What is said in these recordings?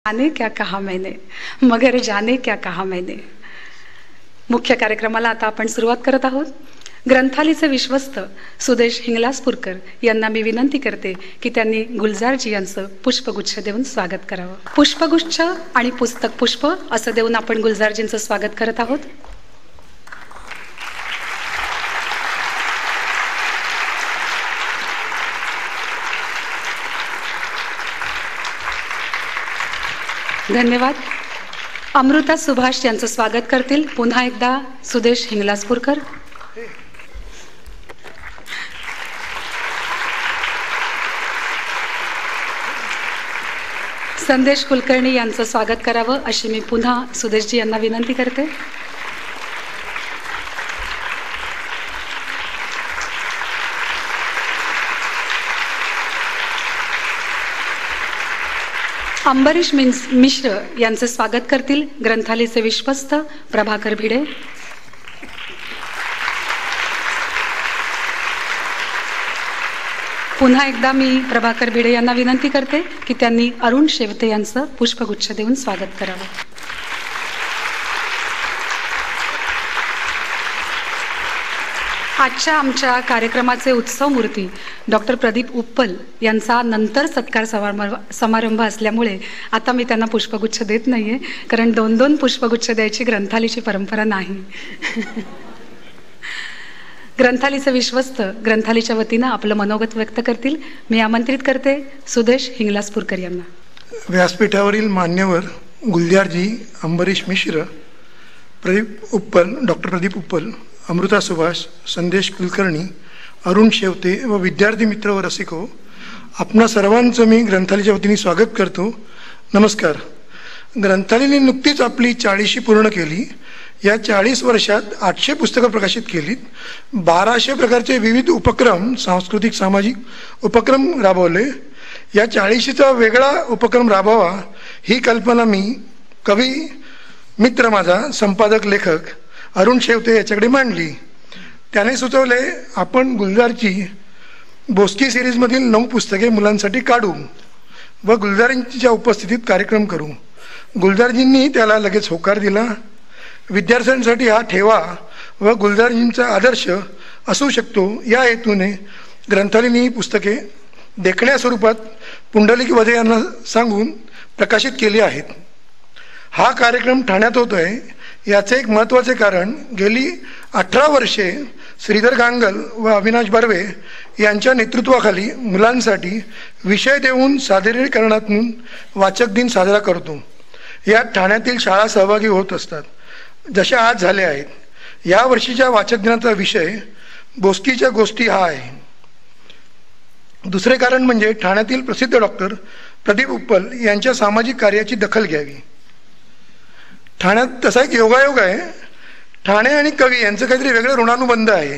जाने क्या कहा मैंने, मगर जाने क्या कहा मैंने। मुख्य कार्यक्रमाला आता आपण सुरुवात करत आहोत। ग्रंथालीचे विश्वस्त सुदेश हिंगलाजपूरकर यांना मी विनंती करते की त्यांनी गुलजारजी यांचं पुष्पगुच्छ देऊन स्वागत करावं। पुष्पगुच्छ आणि पुस्तक पुष्प असं देऊन आपण गुलजारजींचं स्वागत करत आहोत। धन्यवाद। अमृता सुभाष यांचं स्वागत करतील पुन्हा एकदा सुदेश हिंगलाजपूरकर। संदेश कुलकर्णी यांचं स्वागत करावं अशी मी पुन्हा सुदेशजी यांना विनंती करते। अंबरीश मिश्र यांचे स्वागत करतील ग्रंथालयाचे विश्वस्त प्रभाकर भिडे। पुन्हा एकदा मी प्रभाकर भिडे यांना विनंती करते की त्यांनी अरुण शेवते यांचं पुष्पगुच्छ देऊन स्वागत करावं। आजच्या आमच्या कार्यक्रमाचे उत्सव मूर्ती डॉक्टर प्रदीप उप्पल यांचा नंतर सत्कार समारंभ असल्यामुळे आता मी त्यांना पुष्पगुच्छ देत नाहीये, कारण दोन दोन पुष्पगुच्छ द्यायची ग्रंथालयाची परंपरा नाही। ग्रंथालयाचे विश्वस्त ग्रंथालयाच्या वतीने आपलं मनोगत व्यक्त करतील मी आमंत्रित करते सुदेश हिंगलाजपूरकर यांना। व्यासपीठावरील मान्यवर गुलजारजी, अंबरीश मिश्र, डॉक्टर प्रदीप उप्पल, अमृता सुभाष, संदेश कुलकर्णी, अरुण शेवते व विद्यार्थी मित्र व रसिको, आपणा सर्वांचं मी ग्रंथालयाच्या वतीने स्वागत करतो। नमस्कार। ग्रंथालयाने नुकतीच आपली 40शी पूर्ण केली। या 40 वर्षात 800 पुस्तकं प्रकाशित केलीत, 1200 प्रकारचे विविध उपक्रम, सांस्कृतिक सामाजिक उपक्रम राबवले। या 40शीचा वेगळा उपक्रम राबवावा ही कल्पना मी कवी मित्र माझा संपादक लेखक अरुण शेवते याच्याकडे मांडली। त्याने सुचवले आपण गुलजारची बोस्की सिरीजमधील 9 पुस्तके मुलांसाठी काढू व गुलजारींच्या उपस्थितीत कार्यक्रम करू। गुलजारजींनी त्याला लगेच होकार दिला। विद्यार्थ्यांसाठी हा ठेवा व गुलजारजींचा आदर्श असू शकतो या हेतूने ग्रंथालयाने ही पुस्तके देखण्या स्वरूपात पुंडलिक वधे यांना सांगून प्रकाशित केली आहेत। हा कार्यक्रम ठाण्यात होतोय याचे एक महत्त्वाचे कारण गेली 18 वर्षे श्रीधर गांगल व अविनाश बर्वे यांच्या नेतृत्वाखाली मुलांसाठी विषय देऊन सादरीकरणातून वाचक दिन साजरा करतो। यात ठाण्यातील शाळा सहभागी होत असतात, जशा आज झाल्या आहेत। या वर्षीच्या वाचक दिनाचा विषय बोस्कीच्या गोष्टी हा आहे। दुसरे कारण म्हणजे ठाण्यातील प्रसिद्ध डॉक्टर प्रदीप उप्पल यांच्या सामाजिक कार्याची दखल घ्यावी। ठाण्यात तसा एक योगायोग आहे, ठाणे आणि कवी यांचं काहीतरी वेगळं ऋणानुबंध आहे।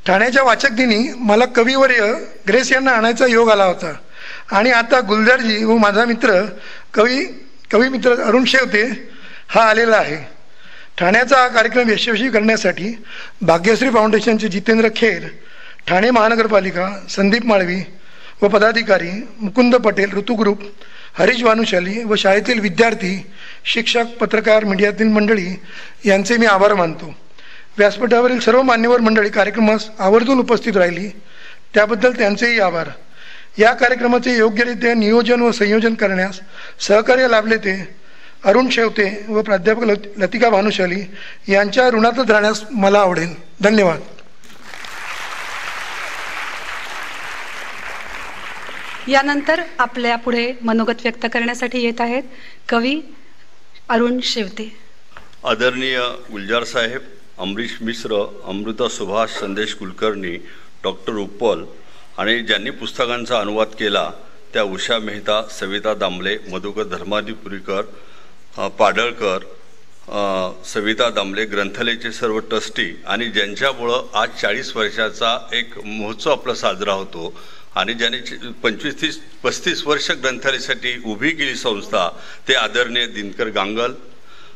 ठाण्याच्या वाचक दिनी मला कविवर्य ग्रेस यांना आणायचा योग आला होता आणि आता गुलजारजी व माझा मित्र कवी मित्र अरुण शेवते हा आलेला आहे। ठाण्याचा हा कार्यक्रम यशस्वी करण्यासाठी भाग्यश्री फाउंडेशनचे जितेंद्र खेर, ठाणे महानगरपालिका, संदीप माळवी व पदाधिकारी, मुकुंद पटेल, ऋतू ग्रुप, हरीश भानुशाली व शाळेतील विद्यार्थी, शिक्षक, पत्रकार, मीडियातील मंडळी यांचे मी आभार मानतो। व्यासपीठावरील सर्व मान्यवर मंडळी कार्यक्रमास आवर्जून उपस्थित राहिली त्याबद्दल त्यांचेही आभार। या कार्यक्रमाचे योग्यरित्या नियोजन व संयोजन करण्यास सहकार्य लाभले ते अरुण शेवते व प्राध्यापक लतिका भानुशाली यांच्या ऋणातच राहण्यास मला आवडेल। धन्यवाद। यानंतर आपल्या पुढे मनोगत व्यक्त करण्यासाठी येत आहेत कवी अरुण शेवते। आदरणीय गुलजार साहेब, अंबरीश मिश्र, अमृता सुभाष, संदेश कुलकर्णी, डॉक्टर उप्पल आणि ज्यांनी पुस्तकांचा अनुवाद केला त्या उषा मेहता, सविता दामले, मधुकर धर्माधिपुरीकर, पाडळकर, सविता दामले, ग्रंथालयाचे सर्व ट्रस्टी आणि ज्यांच्यामुळं आज 40 वर्षाचा एक महोत्सव आपला साजरा होतो आणि ज्यांनी 25-35 वर्ष ग्रंथालयासाठी उभी केली संस्था ते आदरणीय दिनकर गांगल,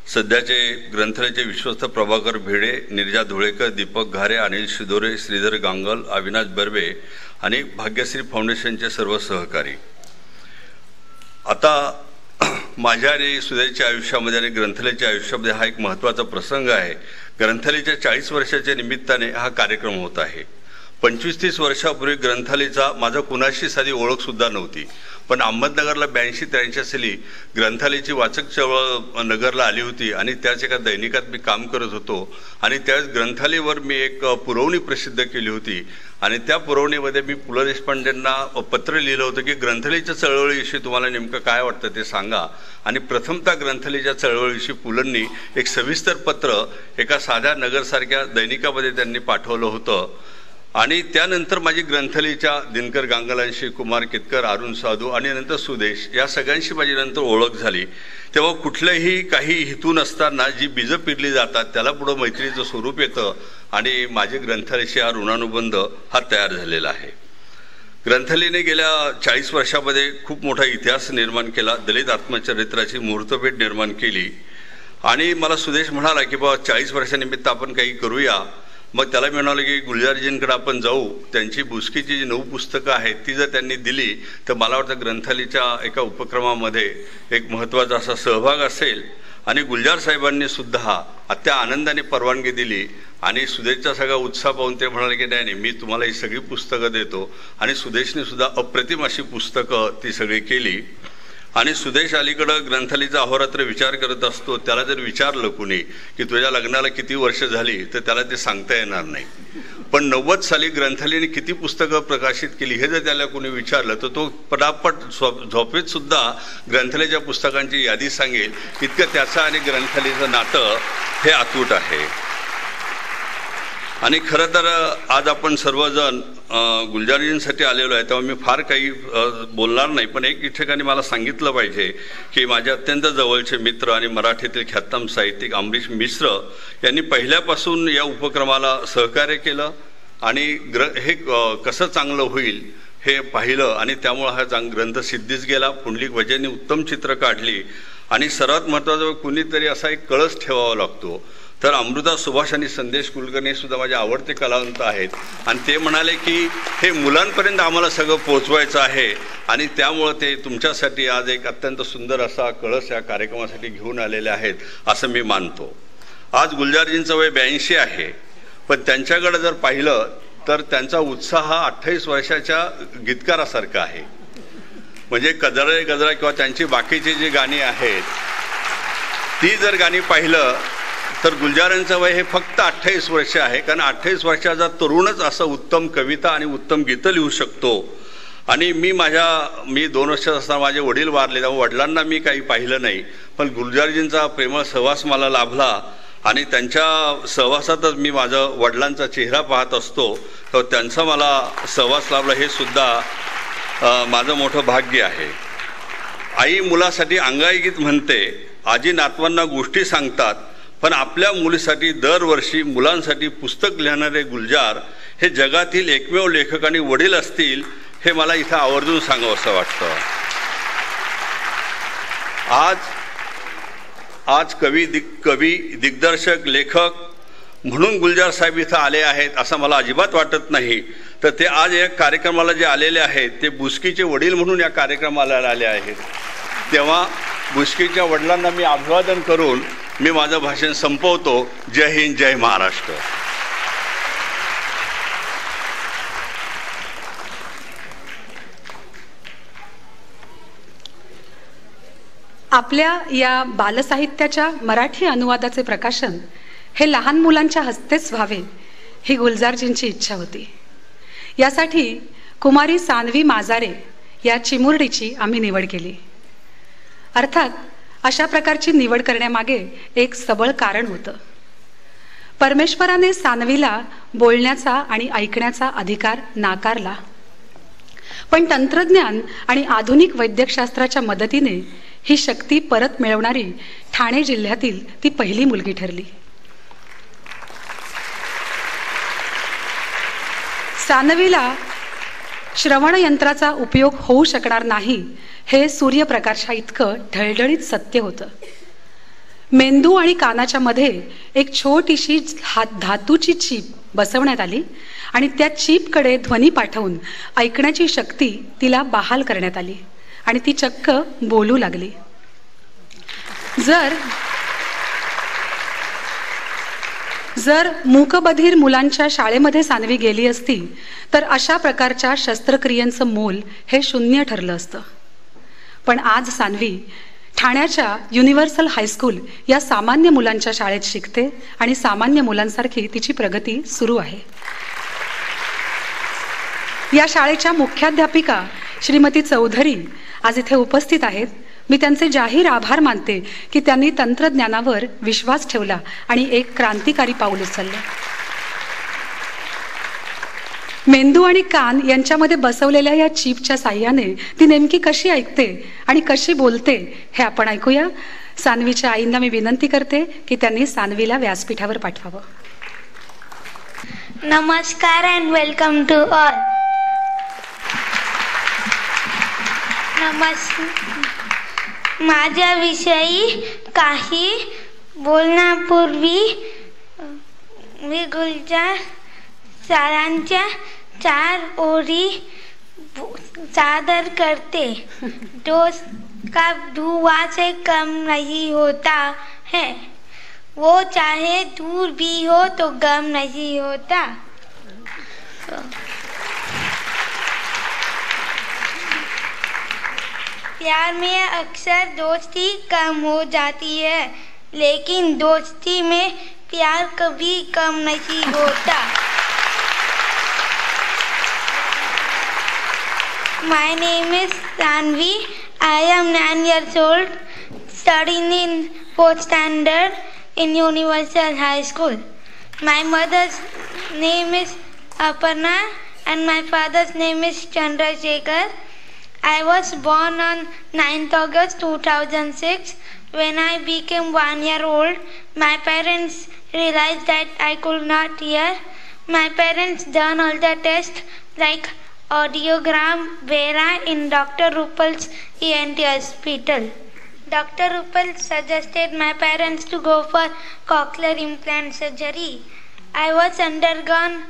सध्याचे ग्रंथालयाचे विश्वस्त प्रभाकर भिडे, निर्जा धुळेकर, दीपक घारे, अनिल शिदोरे, श्रीधर गांगल, अविनाश बर्वे आणि भाग्यश्री फाउंडेशनचे सर्व सहकारी। आता माझ्या आणि सुदेशच्या आयुष्यामध्ये आणि ग्रंथालयाच्या आयुष्यामध्ये हा एक महत्त्वाचा प्रसंग आहे. ग्रंथालयाच्या 40 वर्षाच्या निमित्ताने हा कार्यक्रम होत आहे. 25-30 वर्षापूर्वी ग्रंथालयाचा माझा कुणाशी साधी ओळखसुद्धा नव्हती, पण अहमदनगरला 82-83 साली ग्रंथालयाची वाचक चळवळ नगरला आली होती आणि त्याच एका दैनिकात मी काम करत होतो आणि त्यावेळेस ग्रंथालयावर मी एक पुरवणी प्रसिद्ध केली होती आणि त्या पुरवणीमध्ये मी पु ल देशपांडेंना पत्र लिहिलं होतं की ग्रंथालयाच्या चळवळीविषयी तुम्हाला नेमकं काय वाटतं ते सांगा. आणि प्रथमतः ग्रंथालयाच्या चळवळीविषयी पुलंनी एक सविस्तर पत्र एका साध्या नगरसारख्या दैनिकामध्ये त्यांनी पाठवलं होतं. आणि त्यानंतर माझी ग्रंथालयाच्या दिनकर गांगलांशी, कुमार केतकर, अरुण साधू आणि नंतर सुदेश या सगळ्यांशी माझी नंतर ओळख झाली. तेव्हा कुठलंही काही हेतू नसताना जी बीजं पेरली जातात त्याला पुढं मैत्रीचं स्वरूप येतं आणि माझे ग्रंथालयाशी हा ऋणानुबंध हा तयार झालेला आहे. ग्रंथालयाने गेल्या 40 वर्षामध्ये खूप मोठा इतिहास निर्माण केला, दलित आत्मचरित्राची मुहूर्तपेठ निर्माण केली. आणि मला सुदेश म्हणाला की बाबा 40 वर्षानिमित्त आपण काही करूया. मग त्याला मी म्हणालो की गुलजारजींकडे आपण जाऊ, त्यांची बुसकीची जी 9 पुस्तकं आहेत ती जर त्यांनी दिली तर मला वाटतं ग्रंथालयाच्या एका उपक्रमामध्ये एक महत्त्वाचा असा सहभाग असेल. आणि गुलजार साहेबांनी सुद्धा त्या आनंदाने परवानगी दिली आणि सुदेशचा सगळा उत्साह पाहून ते म्हणाले की नाही मी तुम्हाला ही सगळी पुस्तकं देतो. आणि सुदेशने सुद्धा अप्रतिम अशी पुस्तकं ती सगळी केली. आणि सुदेश अलीकडं ग्रंथालयाचा अहोरात्र विचार करत असतो. त्याला जर विचारलं कुणी की तुझ्या लग्नाला किती वर्ष झाली तर त्याला ते सांगता येणार नाही. पण 90 साली ग्रंथालयाने किती पुस्तकं प्रकाशित केली हे जर त्याला कोणी विचारलं तर तो पटापट झोपेत सुद्धा ग्रंथालयाच्या पुस्तकांची यादी सांगेल. इतकं त्याचं आणि ग्रंथालयाचं नातं हे अतूट आहे. आणि खरं तर आज आपण सर्वजण गुलजारजींसाठी आलेलो आहे तेव्हा मी फार काही बोलणार नाही, पण एक ठिकाणी मला सांगितलं पाहिजे की माझे अत्यंत जवळचे मित्र आणि मराठीतील ख्यातनाम साहित्यिक अमरीश मिश्र यांनी पहिल्यापासून या उपक्रमाला सहकार्य केलं आणि हे कसं चांगलं होईल हे पाहिलं आणि त्यामुळं हा ग्रंथ सिद्धीस गेला. पुंडलिक वैजयंतीने उत्तम चित्र काढली आणि सर्वात महत्त्वाचं कुणीतरी असा एक कळस ठेवावा लागतो. तर अमृता सुभाष आणि संदेश कुलकर्णी सुद्धा माझे आवडते कलावंत आहेत आणि ते म्हणाले की हे मुलांपर्यंत आम्हाला सगळं पोचवायचं आहे आणि त्यामुळं ते तुमच्यासाठी आज एक अत्यंत सुंदर असा कळस या कार्यक्रमासाठी घेऊन आलेले आहेत असं मी मानतो. आज गुलजारजींचं वय 82 आहे, पण त्यांच्याकडे जर पाहिलं तर त्यांचा उत्साह 28 वर्षाच्या गीतकारासारखा आहे. म्हणजे गजरा गजरा किंवा त्यांची बाकीची जी गाणी आहेत ती जर गाणी पाहिलं तर गुलजारांचं वय हे फक्त 28 वर्ष आहे. कारण 28 वर्षाचा तरुणच असं उत्तम कविता आणि उत्तम गीतं लिहू शकतो. आणि मी 2 वर्षात असताना माझे वडील वारले, त्यामुळे वडिलांना मी काही पाहिलं नाही, पण गुलजारजींचा प्रेमळ सहवास मला लाभला आणि त्यांच्या सहवासातच मी माझं वडिलांचा चेहरा पाहत असतो. तर त्यांचा मला सहवास लाभला हे सुद्धा माझं मोठं भाग्य आहे. आई मुलासाठी अंगाई गीत म्हणते, आजी नातवांना गोष्टी सांगतात, पण आपल्या मुलीसाठी दरवर्षी मुलांसाठी पुस्तक लिहिणारे गुलजार हे जगातील एकमेव लेखक आणि वडील असतील हे मला इथं आवर्जून सांगावं असं वाटतं. आज कवी दिग्दर्शक लेखक म्हणून गुलजार साहेब इथं आले आहेत असं मला अजिबात वाटत नाही. तर ते आज या कार्यक्रमाला जे आलेले आहेत ते बुसकीचे वडील म्हणून या कार्यक्रमाला आले आहेत. तेव्हा बुसकीच्या वडिलांना मी अभिवादन करून मी माझं भाषण संपवतो. जय हिंद, जय महाराष्ट्र. आपल्या या बालसाहित्याच्या मराठी अनुवादाचे प्रकाशन हे लहान मुलांच्या हस्तेच व्हावे ही गुलजारजींची इच्छा होती. यासाठी कुमारी सानवी माजारे या चिमुरडीची आम्ही निवड केली. अर्थात अशा प्रकारची निवड करण्यामागे एक सबळ कारण होतं. परमेश्वराने सानवीला बोलण्याचा आणि ऐकण्याचा अधिकार नाकारला, पण तंत्रज्ञान आणि आधुनिक वैद्यकशास्त्राच्या मदतीने ही शक्ती परत मिळवणारी ठाणे जिल्ह्यातील ती पहिली मुलगी ठरली. सानवीला श्रवण यंत्राचा उपयोग होऊ शकणार नाही हे सूर्यप्रकाशा इतकं ढळढळीत सत्य होतं. मेंदू आणि कानाच्या मध्ये एक छोटीशी धातूची चीप बसवण्यात आली आणि त्या चीपकडे ध्वनी पाठवून ऐकण्याची शक्ती तिला बहाल करण्यात आली आणि ती चक्क बोलू लागली. जर मूकबधीर मुलांच्या शाळेमध्ये सान्वी गेली असती तर अशा प्रकारच्या शस्त्रक्रियेचं मोल हे शून्य ठरलं असतं. पण आज सान्वी ठाण्याच्या युनिव्हर्सल हायस्कूल या सामान्य मुलांच्या शाळेत शिकते आणि सामान्य मुलांसारखी तिची प्रगती सुरू आहे. या शाळेच्या मुख्याध्यापिका श्रीमती चौधरी आज इथे उपस्थित आहेत. मी त्यांचे जाहीर आभार मानते की त्यांनी तंत्रज्ञानावर विश्वास ठेवला आणि एक क्रांतिकारी पाऊल उचलले. मेंदू आणि कान यांच्यामध्ये बसवलेल्या या चिपच्या साह्याने ती नेमकी कशी ऐकते आणि कशी बोलते हे आपण ऐकूया. सान्वीच्या आईंना मी विनंती करते की त्यांनी सान्वीला व्यासपीठावर पाठवावं. नमस्कार अँड वेलकम टू ऑल. माझ्याविषयी काही बोलण्यापूर्वी मी गुलजार सरांच्या 4 ओळी सादर करते. दोस्त का धुआं से कम नहीं होता है, वो चाहे दूर भी हो तो गम नहीं होता. प्यार में अक्सर दोस्ती कम हो जाती है, लेकिन दोस्ती में प्यार कभी कम नहीं होता. My name is Tanvi. I am 9 years old, studying in 4th standard in Universal High School. My mother's name is Aparna and my father's name is Chandrasekhar. I was born on 9th August 2006. When I became 1 year old, my parents realized that I could not hear. My parents done all the tests like audiogram, Vera in Dr. Rupal's ENT hospital. Dr. Rupal suggested my parents to go for cochlear implant surgery. I was undergone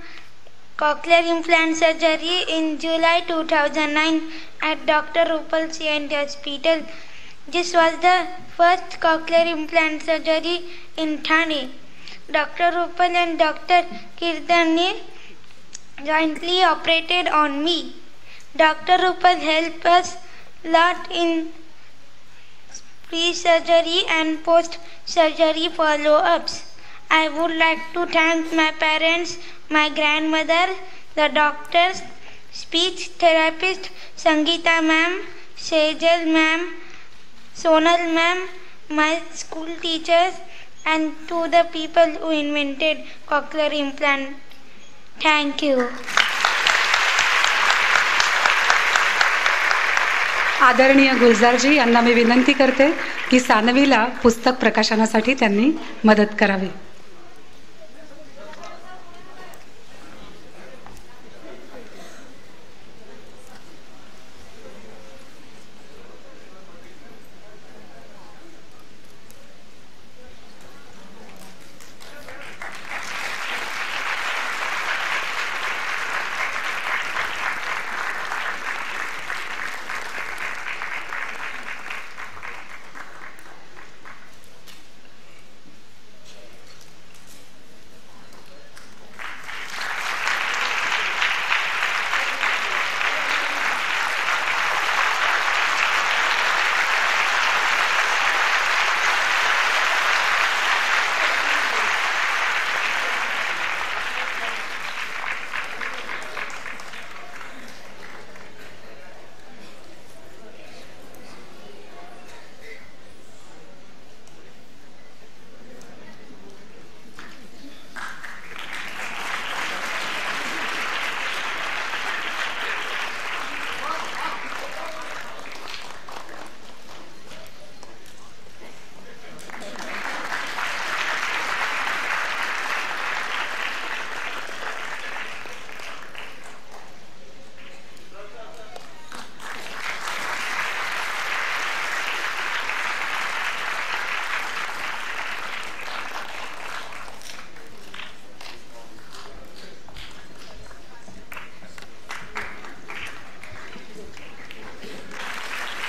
cochlear implant surgery in July 2009 at Dr. Rupal's ENT hospital. This was the first cochlear implant surgery in Thane. Dr. Rupal and Dr. Kirtani jointly operated on me. Dr. Rupal helped us lot in pre-surgery and post-surgery follow-ups. I would like to thank my parents, my grandmother, the doctors, speech therapist Sangeeta ma'am, Sejal ma'am, Sonal ma'am, my school teachers, and to the people who invented cochlear implant. Thank you. आदरणीय गुलजारजी यांना मी विनंती करते की सान्वीला पुस्तक प्रकाशनासाठी त्यांनी मदत करावी.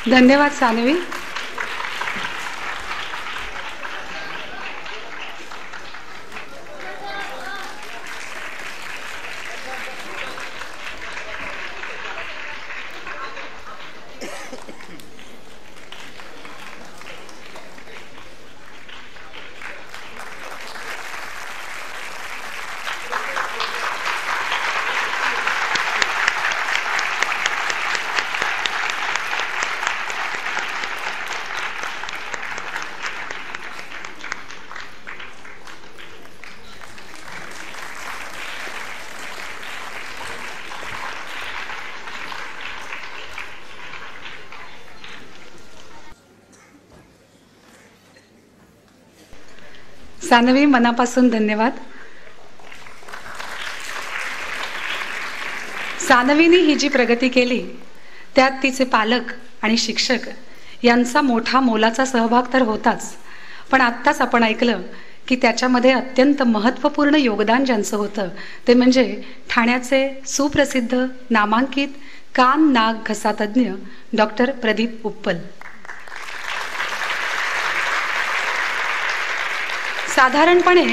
धन्यवाद सान्वी. सानवी, मनापासून धन्यवाद. सानवीने ही जी प्रगती केली त्यात तिचे पालक आणि शिक्षक यांचा मोठा मोलाचा सहभाग तर होताच, पण आत्ताच आपण ऐकलं की त्याच्यामध्ये अत्यंत महत्त्वपूर्ण योगदान ज्यांचं होतं ते म्हणजे ठाण्याचे सुप्रसिद्ध नामांकित कान नाक घसा तज्ज्ञ डॉक्टर प्रदीप उप्पल. साधारणपणे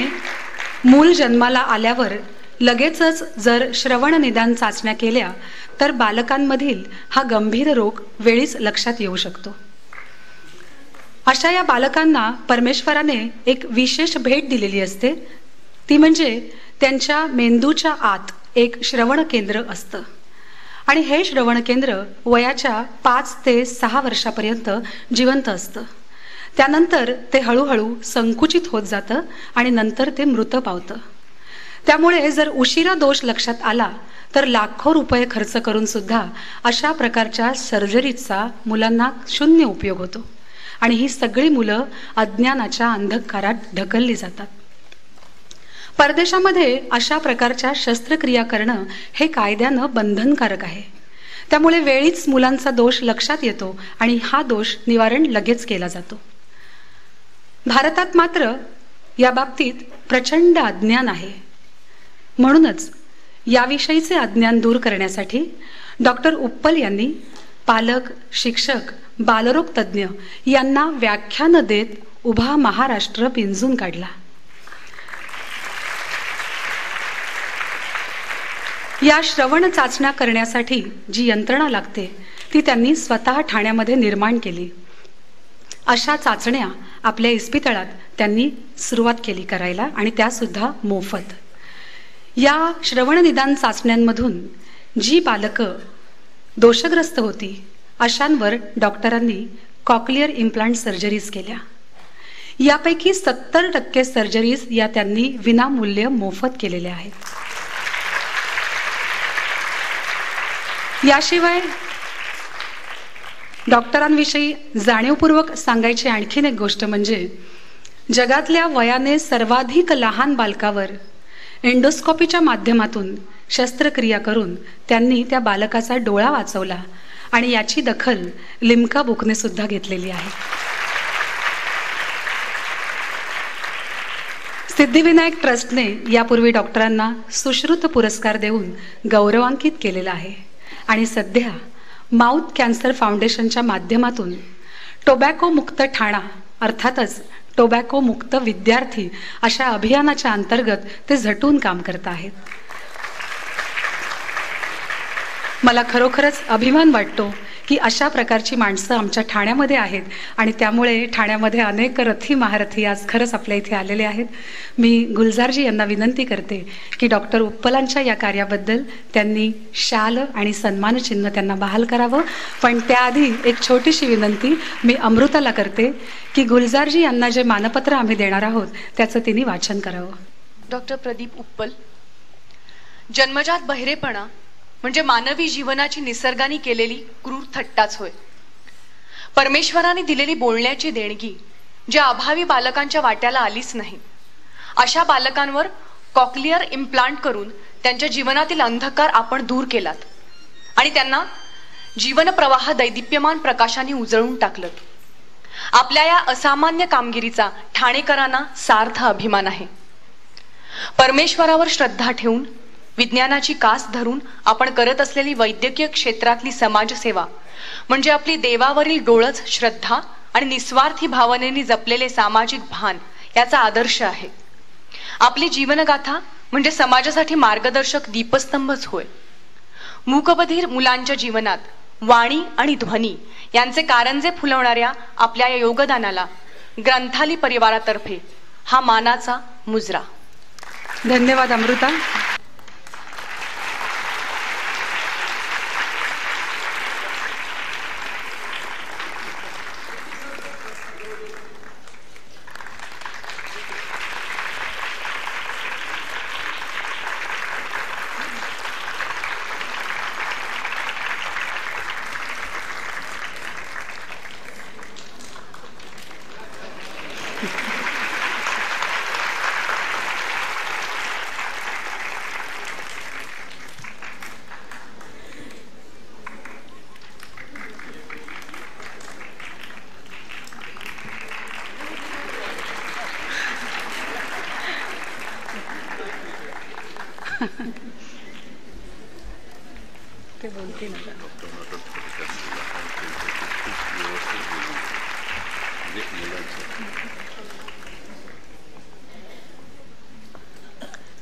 मूल जन्माला आल्यावर लगेचच जर श्रवण निदान चाचण्या केल्या तर बालकांमधील हा गंभीर रोग वेळीच लक्षात येऊ शकतो. अशा या बालकांना परमेश्वराने एक विशेष भेट दिलेली असते, ती म्हणजे त्यांच्या मेंदूच्या आत एक श्रवण केंद्र असतं आणि हे श्रवण केंद्र वयाच्या 5 ते 6 वर्षापर्यंत जिवंत असतं. त्यानंतर ते हळूहळू संकुचित होत जातं आणि नंतर ते मृत पावतं. त्यामुळे जर उशिरा दोष लक्षात आला तर लाखो रुपये खर्च करून सुद्धा अशा प्रकारच्या सर्जरीचा मुलांना शून्य उपयोग होतो आणि ही सगळी मुलं अज्ञानाच्या अंधकारात ढकलली जातात. परदेशामध्ये अशा प्रकारच्या शस्त्रक्रिया करणं हे कायद्यानं बंधनकारक आहे. त्यामुळे वेळीच मुलांचा दोष लक्षात येतो आणि हा दोष निवारण लगेच केला जातो. भारतात मात्र या बाबतीत प्रचंड अज्ञान आहे. म्हणूनच याविषयीचे अज्ञान दूर करण्यासाठी डॉक्टर उप्पल यांनी पालक, शिक्षक, बालरोग तज्ज्ञ यांना व्याख्यानं देत उभा महाराष्ट्र पिंजून काढला. या श्रवण चाचण्या करण्यासाठी जी यंत्रणा लागते ती त्यांनी स्वतः ठाण्यामध्ये निर्माण केली. अशा चाचण्या आपल्या इस्पितळात त्यांनी सुरुवात केली करायला आणि त्यासुद्धा मोफत. या श्रवण निदान चाचण्यांमधून जी बालकं दोषग्रस्त होती अशांवर डॉक्टरांनी कॉक्लिअर इम्प्लांट सर्जरीज केल्या. यापैकी 70% सर्जरीज या त्यांनी विनामूल्य मोफत केलेल्या आहेत. याशिवाय डॉक्टरांविषयी जाणीवपूर्वक सांगायची आणखीन एक गोष्ट म्हणजे जगातल्या वयाने सर्वाधिक लहान बालकावर एंडोस्कोपीच्या माध्यमातून शस्त्रक्रिया करून त्यांनी त्या बालकाचा डोळा वाचवला आणि याची दखल लिम्का बुकने सुद्धा घेतलेली आहे. सिद्धिविनायक ट्रस्टने यापूर्वी डॉक्टरांना सुश्रुत पुरस्कार देऊन गौरवांकित केलेला आहे आणि सध्या माउथ कॅन्सर फाउंडेशनच्या माध्यमातून टोबॅको मुक्त ठाणा अर्थातच टोबॅको मुक्त विद्यार्थी अशा अभियानाच्या अंतर्गत ते झटून काम करत आहेत. मला खरोखरच अभिमान वाटतो की अशा प्रकारची माणसं आमच्या ठाण्यामध्ये आहेत आणि त्यामुळे ठाण्यामध्ये अनेक रथी महारथी आज खरंच आपल्या इथे आलेले आहेत. मी गुलजारजी यांना विनंती करते की डॉक्टर उप्पलांच्या या कार्याबद्दल त्यांनी शाल आणि सन्मानचिन्ह त्यांना बहाल करावं. पण त्याआधी एक छोटीशी विनंती मी अमृताला करते की गुलजारजी यांना जे मानपत्र आम्ही देणार आहोत त्याचं तिने वाचन करावं. डॉक्टर प्रदीप उप्पल, जन्मजात बहिरेपणा म्हणजे मानवी जीवनाची निसर्गाने केलेली क्रूर थट्टाच होय. परमेश्वराने दिलेली बोलण्याची देणगी ज्या अभावी बालकांच्या वाट्याला आलीच नाही अशा बालकांवर कॉक्लिअर इम्प्लांट करून त्यांच्या जीवनातील अंधकार आपण दूर केलात आणि त्यांना जीवनप्रवाह दैदिप्यमान प्रकाशाने उजळून टाकलं. आपल्या या असामान्य कामगिरीचा ठाणेकरांना सार्थ अभिमान आहे. परमेश्वरावर श्रद्धा ठेवून विज्ञानाची कास धरून आपण करत असलेली वैद्यकीय क्षेत्रातली समाजसेवा म्हणजे आपली देवावरील डोळच श्रद्धा आणि निस्वार्थी भावनेने जपलेले सामाजिक भान याचा आदर्श आहे. आपली जीवनगाथा म्हणजे समाजासाठी मार्गदर्शक दीपस्तंभच होय. मूकबधीर मुलांच्या जीवनात वाणी आणि ध्वनी यांचे कारंजे फुलवणाऱ्या आपल्या या योगदानाला ग्रंथाली परिवारातर्फे हा मानाचा मुजरा. धन्यवाद अमृता. ते बोलतील आता.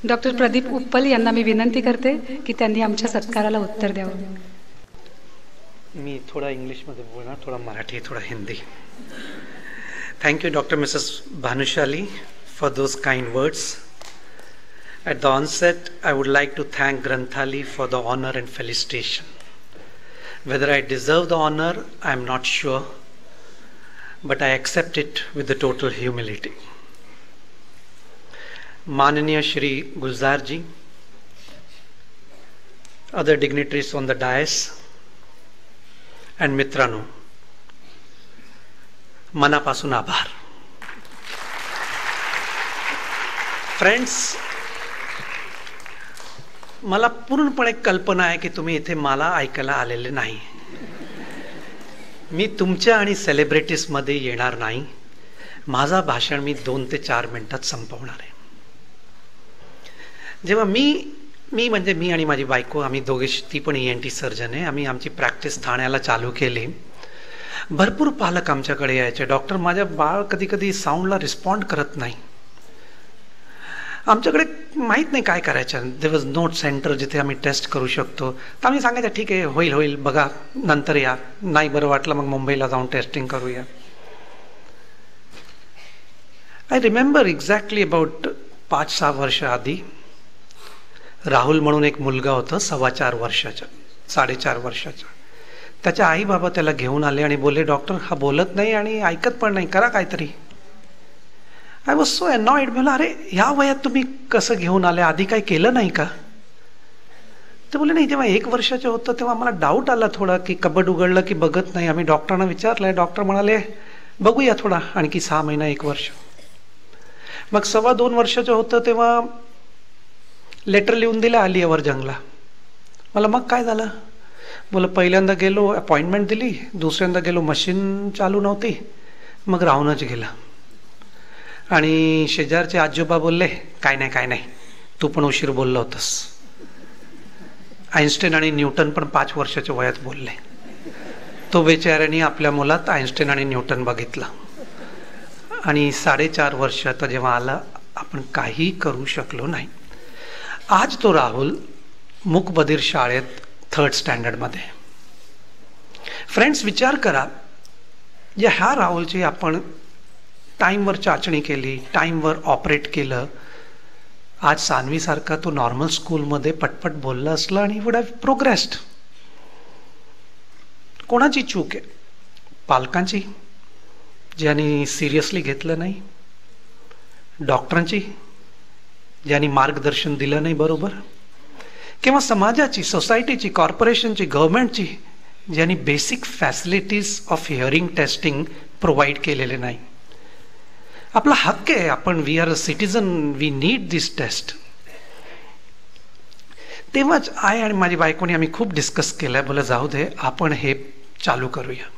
डॉक्टर प्रदीप उप्पल यांना मी विनंती करते की त्यांनी आमच्या सत्काराला उत्तर द्यावं. मी थोड़ा इंग्लिश में बोलना, थोड़ा मराठी, थोड़ा Hindi. Thank you, Dr. Mrs. Bhanushali, for those kind words. At the onset, I would like to thank Granthali for the honor and felicitation. Whether I deserve the honor, I am not sure, but I accept it with the total humility. Mananiya Shri Gulzar ji, other dignitaries on the dais, and मित्रांनो, मनापासून आभार. Friends, मला पूर्णपणे कल्पना आहे की तुम्ही इथे मला ऐकायला आलेले नाही. मी तुमच्या आणि सेलिब्रिटीज मध्ये येणार नाही. माझा भाषण मी 2 ते 4 मिनिटात संपवणार आहे. जेव्हा मी म्हणजे मी आणि माझी बायको, आम्ही दोघे, ती पण ENT सर्जन आहे, आम्ही आमची प्रॅक्टिस ठाण्याला चालू केली. भरपूर पालक आमच्याकडे यायचे, डॉक्टर माझ्या बाळ कधी कधी साऊंडला रिस्पॉन्ड करत नाही. आमच्याकडे माहीत नाही काय करायचं. देयर वॉज नो सेंटर जिथे आम्ही टेस्ट करू शकतो. तर आम्ही सांगायचं ठीक आहे, होईल बघा, नंतर या, नाही बरं वाटलं मग मुंबईला जाऊन टेस्टिंग करूया. आय रिमेंबर एक्झॅक्टली अबाउट 5-6 वर्ष आधी राहुल म्हणून एक मुलगा होता, 4.25 वर्षाचा, 4.5 वर्षाचा. त्याच्या आई बाबा त्याला घेऊन आले आणि बोलले, डॉक्टर हा बोलत नाही आणि ऐकत पण नाही, करा काहीतरी. I was so annoyed. मला अरे ह्या वयात तुम्ही कसं घेऊन आले, आधी काही केलं नाही का? ते बोलले नाही, तेव्हा 1 वर्षाचं होतं तेव्हा मला डाऊट आला थोडा की कबड उघडलं की बघत नाही. आम्ही डॉक्टरांना विचारलंय, डॉक्टर म्हणाले बघूया थोडा आणखी 6 महिना 1 वर्ष. मग 2.25 वर्षाचं होतं तेव्हा लेटर लिहून दिलं आलियावर जंगला. मला मग काय झालं, बोला पहिल्यांदा गेलो, अपॉइंटमेंट दिली, दुसऱ्यांदा गेलो, मशीन चालू नव्हती, मग राहूनच गेला. आणि शेजारचे आजोबा बोलले, काय नाही, तू पण उशीर बोलला होतास. आईन्स्टाईन आणि न्यूटन पण 5 वर्षाच्या वयात बोलले. तो बेचाऱ्याने आपल्या मुलात आईन्स्टाईन आणि न्यूटन बघितला. आणि 4.5 वर्षात जेव्हा आला, आपण काही करू शकलो नाही. आज तो राहुल मूकबधीर शाळेत 3rd स्टँडर्डमध्ये. फ्रेंड्स, विचार करा, या ह्या राहुलची आपण टाईमवर चाचणी केली, टाईमवर ऑपरेट केलं, आज सान्वीसारखा तो नॉर्मल स्कूलमध्ये पटपट बोलला असला आणि वुड हॅव प्रोग्रेस्ड. कोणाची चूक आहे? पालकांची, ज्यांनी सिरियसली घेतलं नाही, डॉक्टरांची, ज्यांनी मार्गदर्शन दिलं नाही बरोबर, किंवा समाजाची, सोसायटीची, कॉर्पोरेशनची, गव्हर्नमेंटची, ज्यांनी basic facilities of hearing testing provide केलेले नाही. आपला हक्क आहे, आपण we are a citizen, we need this test. तेव्हाच आई आणि माझी बायकोनी आम्ही खूप डिस्कस केलं, बोला जाऊ दे, आपण हे चालू करूया.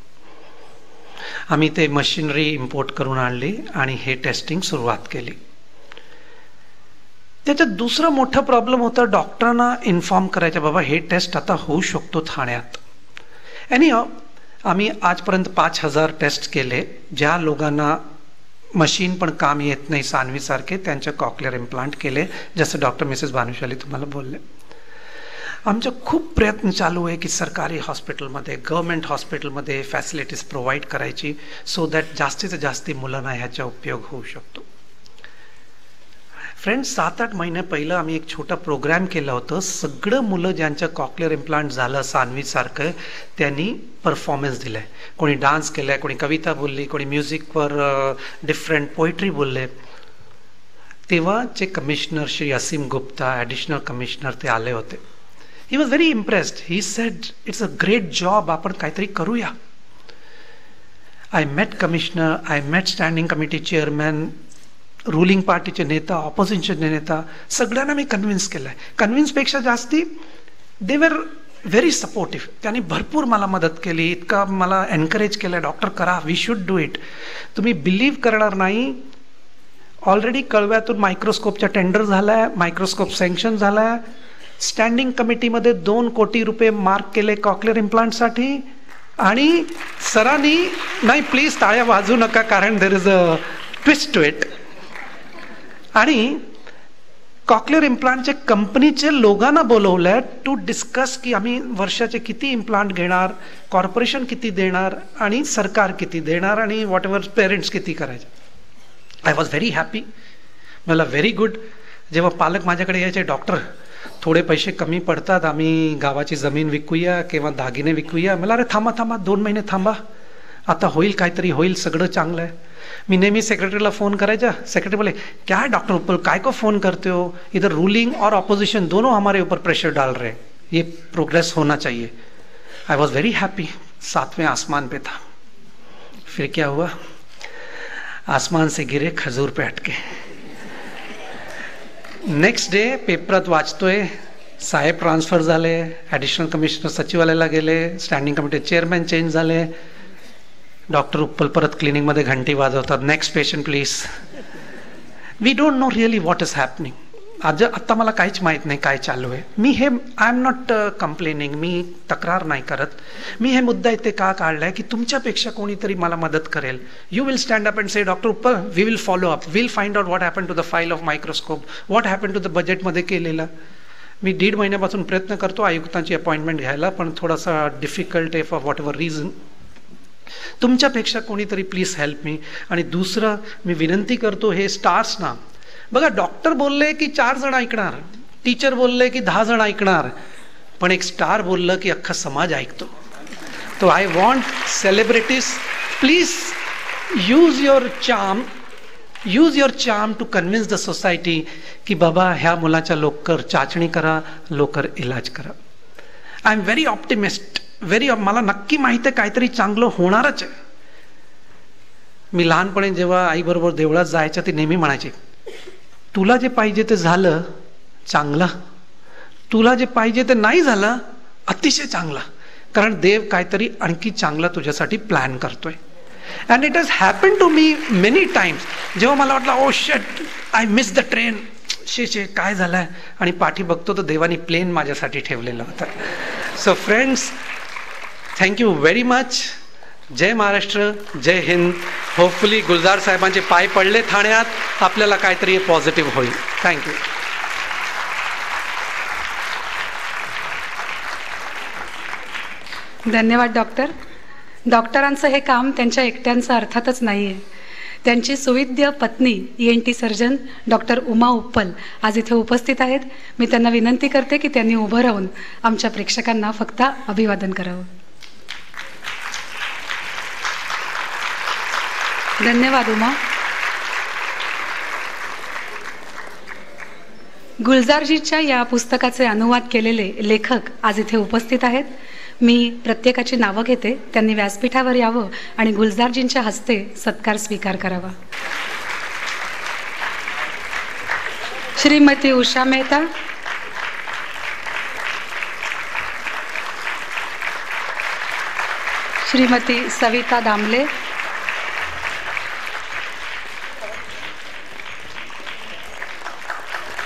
आम्ही ते मशिनरी इम्पोर्ट करून आणली आणि हे टेस्टिंग सुरुवात केली. त्याच्यात दुसरा मोठा प्रॉब्लेम होता, डॉक्टरांना इन्फॉर्म करायचं, बाबा हे टेस्ट आता होऊ शकतो ठाण्यात. आणि आम्ही आजपर्यंत 5,000 टेस्ट केले. ज्या लोकांना मशीन पण काम येत नाही सान्वीसारखे, त्यांच्या कॉक्लिअर इम्प्लांट केले, जसं डॉक्टर मिसेस भानुशाली तुम्हाला बोलले. आमचं खूप प्रयत्न चालू आहे की सरकारी हॉस्पिटलमध्ये, गव्हर्नमेंट हॉस्पिटलमध्ये फॅसिलिटीज प्रोव्हाइड करायची, सो दॅट जास्तीत जास्त मुलांना ह्याचा उपयोग होऊ शकतो. फ्रेंड्स, 7-8 महिने पहिलं आम्ही एक छोटा प्रोग्राम केलं होतं. सगळं मुलं ज्यांचं कॉक्लिअर इम्प्लांट झालं सान्वीसारखं, त्यांनी परफॉर्मन्स दिलाय. कोणी डान्स केलाय, कोणी कविता बोलली, कोणी म्युझिकवर डिफरंट पोएट्री बोलले. तेव्हाचे कमिशनर श्री असीम गुप्ता, ॲडिशनल कमिशनर, ते आले होते. He was very impressed. He said it's a great job, आपण काहीतरी करूया. I met commissioner, I met standing committee chairman, ruling पार्टीचे नेता, ऑपोजिशनचे नेता, सगळ्यांना मी कन्व्हिन्स केलं आहे. कन्व्हिन्सपेक्षा जास्ती दे वर व्हेरी सपोर्टिव्ह. त्यांनी भरपूर मला मदत केली, इतका मला एनकरेज केलं, डॉक्टर करा, वी शुड डू इट. तुम्ही बिलीव्ह करणार नाही, ऑलरेडी कळव्यातून मायक्रोस्कोपच्या टेंडर झालाय, मायक्रोस्कोप सँक्शन झालाय. स्टँडिंग कमिटीमध्ये 2 कोटी रुपये मार्क केले कॉक्लिअर इम्प्लांटसाठी. आणि सरांनी, नाही प्लीज टाळ्या वाजू नका कारण there is a twist to it. आणि कॉक्लिअर इम्प्लांटचे कंपनीचे लोकांना बोलवलंय टू डिस्कस की आम्ही वर्षाचे किती इम्प्लांट घेणार, कॉर्पोरेशन किती देणार आणि सरकार किती देणार आणि व्हॉट एव्हर पेरेंट्स किती करायचे. I was very happy. मला व्हेरी गुड. जेव्हा पालक माझ्याकडे यायचे, डॉक्टर थोडे पैसे कमी पडतात, आम्ही गावाची जमीन विकूया किंवा दागिने विकूया. मला अरे थांबा 2 महिने थांबा, आता होईल काहीतरी होईल, सगळं चांगलं आहे. मी नेहमी सेक्रेटरीला फोन करायचा. सेक्रेटरी बोले क्या है डॉक्टर उप्पल, काय को फोन करते हो, इधर रूलिंग और ऑपोजिशन दोनों हमारे ऊपर प्रेशर डाल रहे हैं, ये प्रोग्रेस होना चाहिए. I was very happy. 7वें आसमान पे था. फिर क्या हुआ, आसमान से गिरे खजूर पे अटके. नेक्स्ट डे पेपरात वाचतोय, साहेब ट्रान्सफर झाले, ॲडिशनल कमिशनर सचिवालयाला गेले, स्टँडिंग कमिटी चेअरमॅन चेंज झाले. डॉक्टर उप्पल परत क्लिनिकमध्ये घंटी वाजवतात, next patient please. We don't know really what is happening. आत्ता मला काहीच माहीत नाही काय चालू आहे. मी हे आय एम नॉट कंप्लेनिंग, मी तक्रार नाही करत. मी हे मुद्दा इथे का काढलाय की तुमच्यापेक्षा कोणीतरी मला मदत करेल. You will stand up and say doctor Uppal we will follow up, will find out what happen to the file of microscope, what happen to the बजेटमध्ये केलेलं. मी 1.5 महिन्यापासून प्रयत्न करतो आयुक्तांची अपॉइंटमेंट घ्यायला, पण थोडासा डिफिकल्ट आहे फॉर व्हॉट एव्हर रिझन. तुमच्यापेक्षा कोणीतरी प्लीज हेल्प मी. आणि दुसरं मी विनंती करतो, हे स्टार्सना बघा, डॉक्टर बोलले की 4 जण ऐकणार, टीचर बोलले की 10 जण ऐकणार, पण एक स्टार बोललं की अख्खा समाज ऐकतो. तो I want celebrities, please use your charm to convince the society की बाबा ह्या मुलाच्या लवकर चाचणी करा, लवकर इलाज करा. आय एम व्हेरी ऑप्टिमिस्ट, मला नक्की माहिती आहे काहीतरी चांगलं होणारच आहे. मी लहानपणी जेव्हा आईबरोबर देवळात जायचं, ती नेहमी म्हणायची, तुला जे पाहिजे ते झालं चांगलं, तुला जे पाहिजे ते नाही झालं अतिशय चांगलं, कारण देव काहीतरी आणखी चांगला तुझ्यासाठी प्लॅन करतोय. And it has happen to me many times. जेव्हा मला वाटलं oh shit I miss the train, शे काय झालंय, आणि पाठी बघतो तर देवानी प्लेन माझ्यासाठी ठेवलेलं होतं. So friends, thank you very much. जय महाराष्ट्र, जय हिंद. होपफुली गुलजार साहेबांचे पाय पडले ठाण्यात, आपल्याला काहीतरी पॉझिटिव्ह होईल. थँक्यू. धन्यवाद डॉक्टर. डॉक्टरांचं हे काम त्यांच्या एकट्यांचं अर्थातच नाही आहे. त्यांची सुविद्य पत्नी ENT सर्जन डॉक्टर उमा उप्पल आज इथे उपस्थित आहेत. मी त्यांना विनंती करते की त्यांनी उभं राहून आमच्या प्रेक्षकांना फक्त अभिवादन करावं. धन्यवाद उमा. गुलजारजीच्या या पुस्तकाचे अनुवाद केलेले लेखक आज इथे उपस्थित आहेत. मी प्रत्येकाची नावं घेते, त्यांनी व्यासपीठावर यावं आणि गुलजारजींच्या हस्ते सत्कार स्वीकार करावा. श्रीमती उषा मेहता, श्रीमती सविता दामले,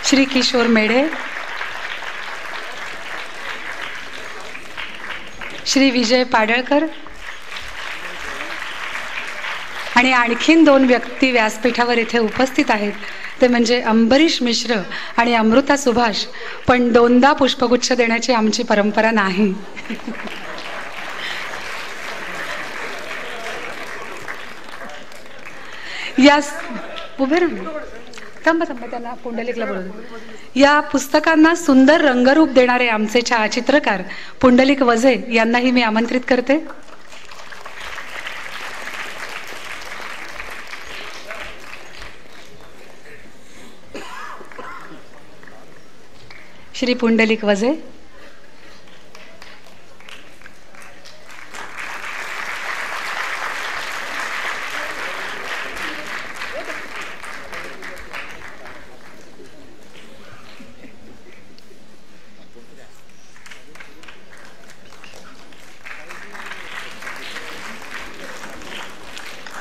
श्री किशोर मेढे, श्री विजय पाडळकर आणि आणखीन 2 व्यक्ती व्यासपीठावर इथे उपस्थित आहेत. ते म्हणजे अंबरीश मिश्र आणि अमृता सुभाष. पण 2दा पुष्पगुच्छ देण्याची आमची परंपरा नाही. या उभे राहा, थांबा त्यांना पुंडलिकला बोलवतो. या पुस्तकांना सुंदर रंगरूप देणारे आमचे छायाचित्रकार पुंडलिक वझे यांनाही मी आमंत्रित करते. श्री पुंडलिक वझे.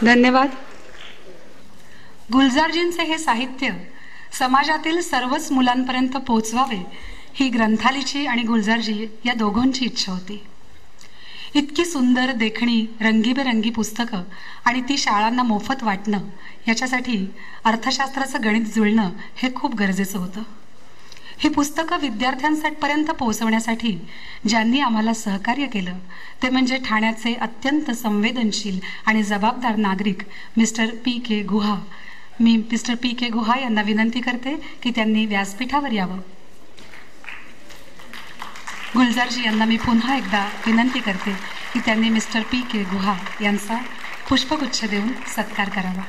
धन्यवाद. गुलजारजींचे हे साहित्य समाजातील सर्वच मुलांपर्यंत पोहोचवावे ही ग्रंथालीची आणि गुलजारजी या दोघांची इच्छा होती. इतकी सुंदर देखणी रंगीबेरंगी पुस्तकं आणि ती शाळांना मोफत वाटणं याच्यासाठी अर्थशास्त्राचं गणित जुळणं हे खूप गरजेचं होतं. ही पुस्तकं विद्यार्थ्यांपर्यंत पोहोचवण्यासाठी ज्यांनी आम्हाला सहकार्य केलं ते म्हणजे ठाण्याचे अत्यंत संवेदनशील आणि जबाबदार नागरिक मिस्टर पी के गुहा. मी मिस्टर पी के गुहा यांना विनंती करते की त्यांनी व्यासपीठावर यावं. गुलजारजी यांना मी पुन्हा एकदा विनंती करते की त्यांनी मिस्टर पी के गुहा यांचा पुष्पगुच्छ देऊन सत्कार करावा.